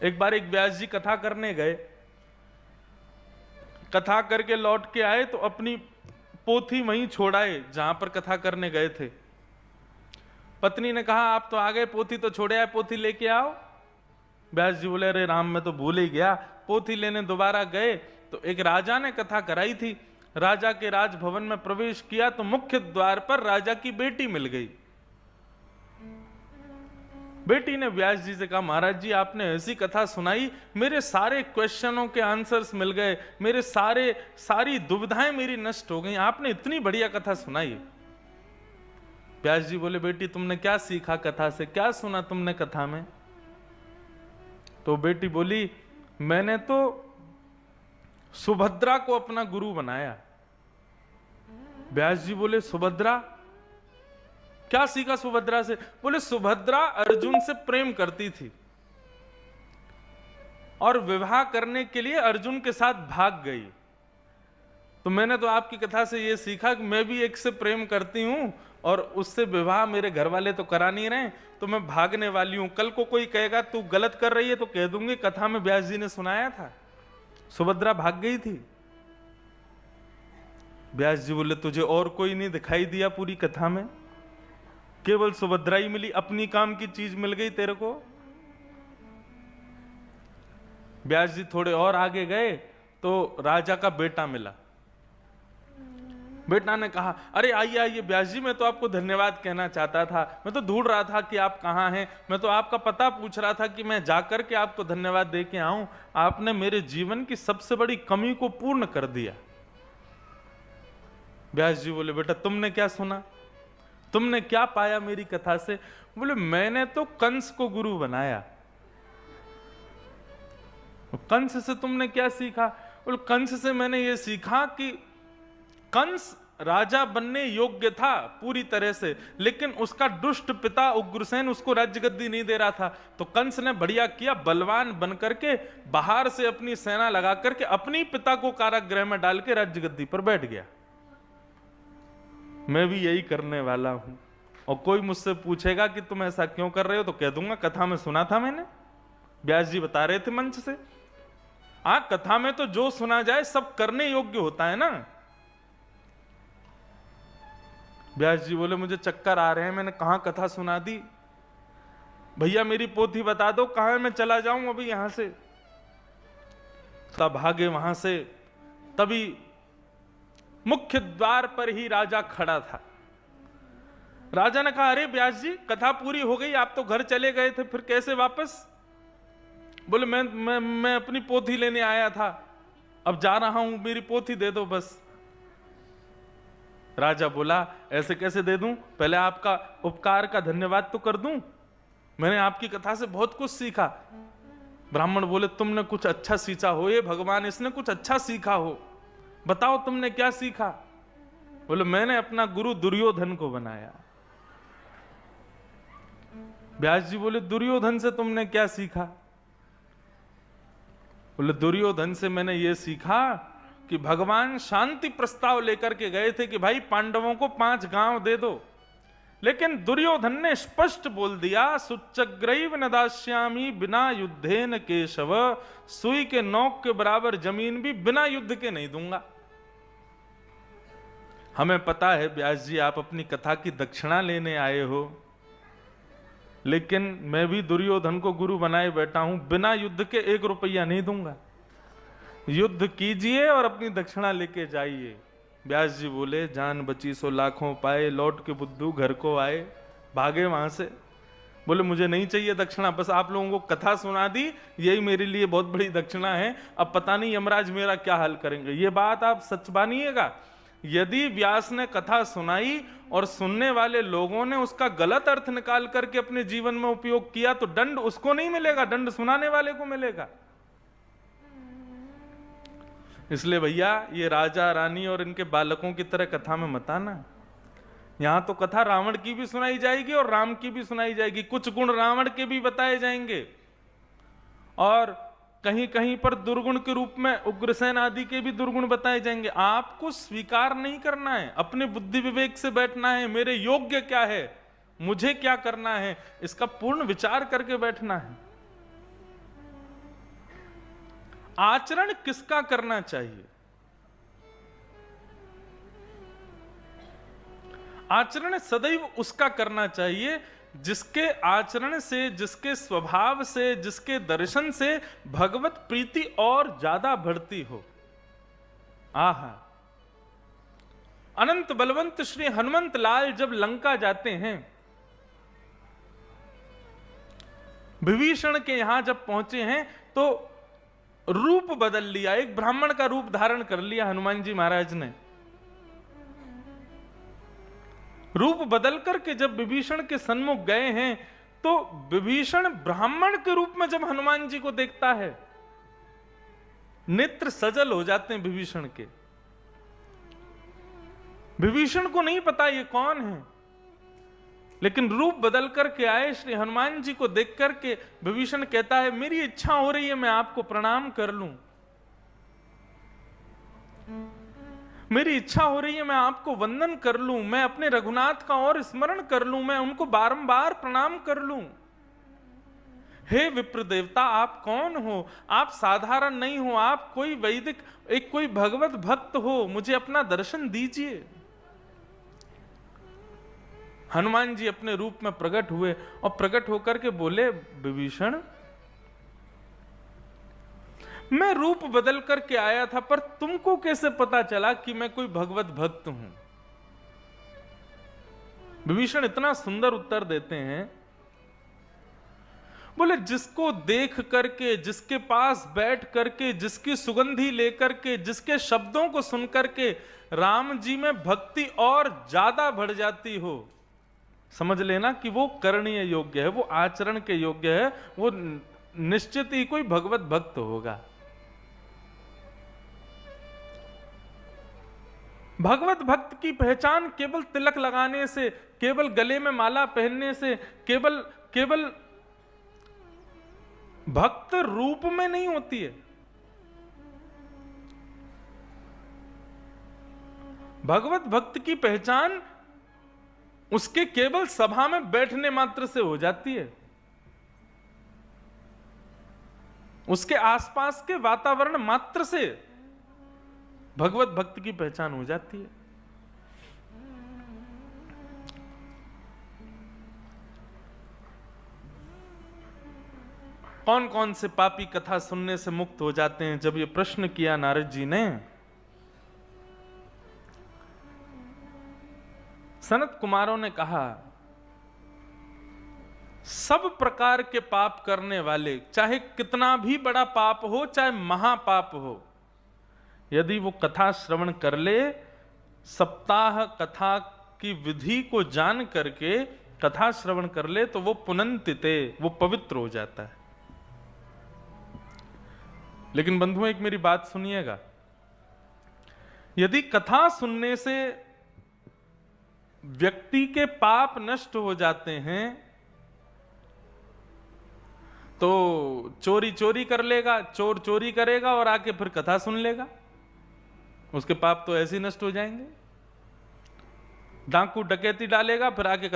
एक बार एक व्यास जी कथा करने गए, कथा करके लौट के आए तो अपनी पोथी वहीं छोड़ आए जहां पर कथा करने गए थे। पत्नी ने कहा आप तो आ गए, पोथी तो छोड़े आए, पोथी लेके आओ। व्यास जी बोले अरे राम मैं तो भूल ही गया। पोथी लेने दोबारा गए तो एक राजा ने कथा कराई थी। राजा के राजभवन में प्रवेश किया तो मुख्य द्वार पर राजा की बेटी मिल गई। बेटी ने व्यास जी से कहा महाराज जी आपने ऐसी कथा सुनाई, मेरे सारे क्वेश्चनों के आंसर्स मिल गए, मेरे सारी दुविधाएं मेरी नष्ट हो गई, आपने इतनी बढ़िया कथा सुनाई। व्यास जी बोले बेटी तुमने क्या सीखा कथा से, क्या सुना तुमने कथा में? तो बेटी बोली मैंने तो सुभद्रा को अपना गुरु बनाया। व्यास जी बोले सुभद्रा, क्या सीखा सुभद्रा से? बोले सुभद्रा अर्जुन से प्रेम करती थी और विवाह करने के लिए अर्जुन के साथ भाग गई। तो मैंने तो आपकी कथा से यह सीखा कि मैं भी एक से प्रेम करती हूं और उससे विवाह मेरे घर वाले तो करा नहीं रहे, तो मैं भागने वाली हूं। कल को कोई कहेगा तू गलत कर रही है तो कह दूंगी कथा में व्यास जी ने सुनाया था, सुभद्रा भाग गई थी। व्यास जी बोले तुझे और कोई नहीं दिखाई दिया पूरी कथा में? केवल सुभद्रा ही मिली, अपनी काम की चीज मिल गई तेरे को? व्यास जी थोड़े और आगे गए तो राजा का बेटा मिला। बेटा ने कहा अरे आइए आइए व्यास जी, मैं तो आपको धन्यवाद कहना चाहता था, मैं तो ढूंढ रहा था कि आप कहां हैं, मैं तो आपका पता पूछ रहा था कि मैं जाकर के आपको धन्यवाद दे के आऊं, आपने मेरे जीवन की सबसे बड़ी कमी को पूर्ण कर दिया। व्यास जी बोले बेटा तुमने क्या सुना, तुमने क्या पाया मेरी कथा से? बोले मैंने तो कंस को गुरु बनाया। कंस से तुमने क्या सीखा? बोले कंस से मैंने ये सीखा कि कंस राजा बनने योग्य था पूरी तरह से, लेकिन उसका दुष्ट पिता उग्रसेन उसको राज्य गद्दी नहीं दे रहा था। तो कंस ने बढ़िया किया, बलवान बनकर के बाहर से अपनी सेना लगा करके अपनी पिता को कारागृह में डाल के राज्य गद्दी पर बैठ गया। मैं भी यही करने वाला हूं। और कोई मुझसे पूछेगा कि तुम ऐसा क्यों कर रहे हो तो कह दूंगा कथा में सुना था मैंने, व्यास जी बता रहे थे मंच से। कथा में तो जो सुना जाए सब करने योग्य होता है ना। व्यास जी बोले मुझे चक्कर आ रहे हैं, मैंने कहां कथा सुना दी, भैया मेरी पोथी बता दो कहां मैं चला जाऊं अभी यहां से। तब भागे वहां से, तभी मुख्य द्वार पर ही राजा खड़ा था। राजा ने कहा अरे व्यास जी कथा पूरी हो गई, आप तो घर चले गए थे, फिर कैसे वापस? बोले मैं अपनी पोथी लेने आया था, अब जा रहा हूं, मेरी पोथी दे दो बस। राजा बोला ऐसे कैसे दे दूं, पहले आपका उपकार का धन्यवाद तो कर दूं, मैंने आपकी कथा से बहुत कुछ सीखा। ब्राह्मण बोले तुमने कुछ अच्छा सीखा हो, ये भगवान इसने कुछ अच्छा सीखा हो, बताओ तुमने क्या सीखा? बोले मैंने अपना गुरु दुर्योधन को बनाया। व्यास जी बोले दुर्योधन से तुमने क्या सीखा? बोले दुर्योधन से मैंने ये सीखा कि भगवान शांति प्रस्ताव लेकर के गए थे कि भाई पांडवों को 5 गांव दे दो, लेकिन दुर्योधन ने स्पष्ट बोल दिया सुच्चग्रैव न दास्यामि बिना युद्धेन केशव, सुई के नोक के बराबर जमीन भी बिना युद्ध के नहीं दूंगा। हमें पता है व्यास जी आप अपनी कथा की दक्षिणा लेने आए हो, लेकिन मैं भी दुर्योधन को गुरु बनाए बैठा हूं, बिना युद्ध के 1 रुपया नहीं दूंगा, युद्ध कीजिए और अपनी दक्षिणा लेके जाइए। व्यास जी बोले जान बची सो लाखों पाए, लौट के बुद्धू घर को आए। भागे वहां से, बोले मुझे नहीं चाहिए दक्षिणा, बस आप लोगों को कथा सुना दी, यही मेरे लिए बहुत बड़ी दक्षिणा है, अब पता नहीं यमराज मेरा क्या हाल करेंगे। ये बात आप सच मानिएगा, यदि व्यास ने कथा सुनाई और सुनने वाले लोगों ने उसका गलत अर्थ निकाल करके अपने जीवन में उपयोग किया तो दंड उसको नहीं मिलेगा, दंड सुनाने वाले को मिलेगा। इसलिए भैया ये राजा रानी और इनके बालकों की तरह कथा में मत आना। यहां तो कथा रावण की भी सुनाई जाएगी और राम की भी सुनाई जाएगी, कुछ गुण रावण के भी बताए जाएंगे और कहीं कहीं पर दुर्गुण के रूप में उग्रसेन आदि के भी दुर्गुण बताए जाएंगे। आपको स्वीकार नहीं करना है, अपने बुद्धि विवेक से बैठना है, मेरे योग्य क्या है, मुझे क्या करना है, इसका पूर्ण विचार करके बैठना है। आचरण किसका करना चाहिए? आचरण सदैव उसका करना चाहिए जिसके आचरण से, जिसके स्वभाव से, जिसके दर्शन से भगवत प्रीति और ज्यादा बढ़ती हो। आहा, अनंत बलवंत श्री हनुमंत लाल जब लंका जाते हैं, विभीषण के यहां जब पहुंचे हैं तो रूप बदल लिया, एक ब्राह्मण का रूप धारण कर लिया हनुमान जी महाराज ने। रूप बदल करके जब विभीषण के सन्मुख गए हैं तो विभीषण ब्राह्मण के रूप में जब हनुमान जी को देखता है, नेत्र सजल हो जाते हैं विभीषण के। विभीषण को नहीं पता ये कौन है, लेकिन रूप बदल करके आए श्री हनुमान जी को देख करके विभीषण कहता है, मेरी इच्छा हो रही है मैं आपको प्रणाम कर लूं, मेरी इच्छा हो रही है मैं आपको वंदन कर लूं, मैं अपने रघुनाथ का और स्मरण कर लूं, मैं उनको बारंबार प्रणाम कर लूं। हे विप्र देवता, आप कौन हो? आप साधारण नहीं हो, आप कोई वैदिक, एक कोई भगवत भक्त हो, मुझे अपना दर्शन दीजिए। हनुमान जी अपने रूप में प्रकट हुए और प्रकट होकर के बोले, विभीषण मैं रूप बदल करके आया था, पर तुमको कैसे पता चला कि मैं कोई भगवत भक्त हूं? विभीषण इतना सुंदर उत्तर देते हैं, बोले जिसको देख करके, जिसके पास बैठ करके, जिसकी सुगंधी लेकर के, जिसके शब्दों को सुन करके राम जी में भक्ति और ज्यादा बढ़ जाती हो, समझ लेना कि वो करणीय योग्य है, वो आचरण के योग्य है, वो निश्चित ही कोई भगवत भक्त होगा। भगवत भक्त की पहचान केवल तिलक लगाने से, केवल गले में माला पहनने से, केवल भक्त रूप में नहीं होती है। भगवत भक्त की पहचान उसके केवल सभा में बैठने मात्र से हो जाती है, उसके आसपास के वातावरण मात्र से भगवत भक्त की पहचान हो जाती है। कौन कौन से पापी कथा सुनने से मुक्त हो जाते हैं? जब ये प्रश्न किया नारद जी ने, सनत कुमारों ने कहा, सब प्रकार के पाप करने वाले, चाहे कितना भी बड़ा पाप हो, चाहे महापाप हो, यदि वो कथा श्रवण कर ले, सप्ताह कथा की विधि को जान करके कथा श्रवण कर ले, तो वो पुनंतिते, वो पवित्र हो जाता है। लेकिन बंधुओं, एक मेरी बात सुनिएगा, यदि कथा सुनने से व्यक्ति के पाप नष्ट हो जाते हैं, तो चोरी चोरी कर लेगा, चोर चोरी करेगा और आके फिर कथा सुन लेगा, उसके पाप तो ऐसे ही नष्ट हो जाएंगे। डाकू डकैती डालेगा, फिर आके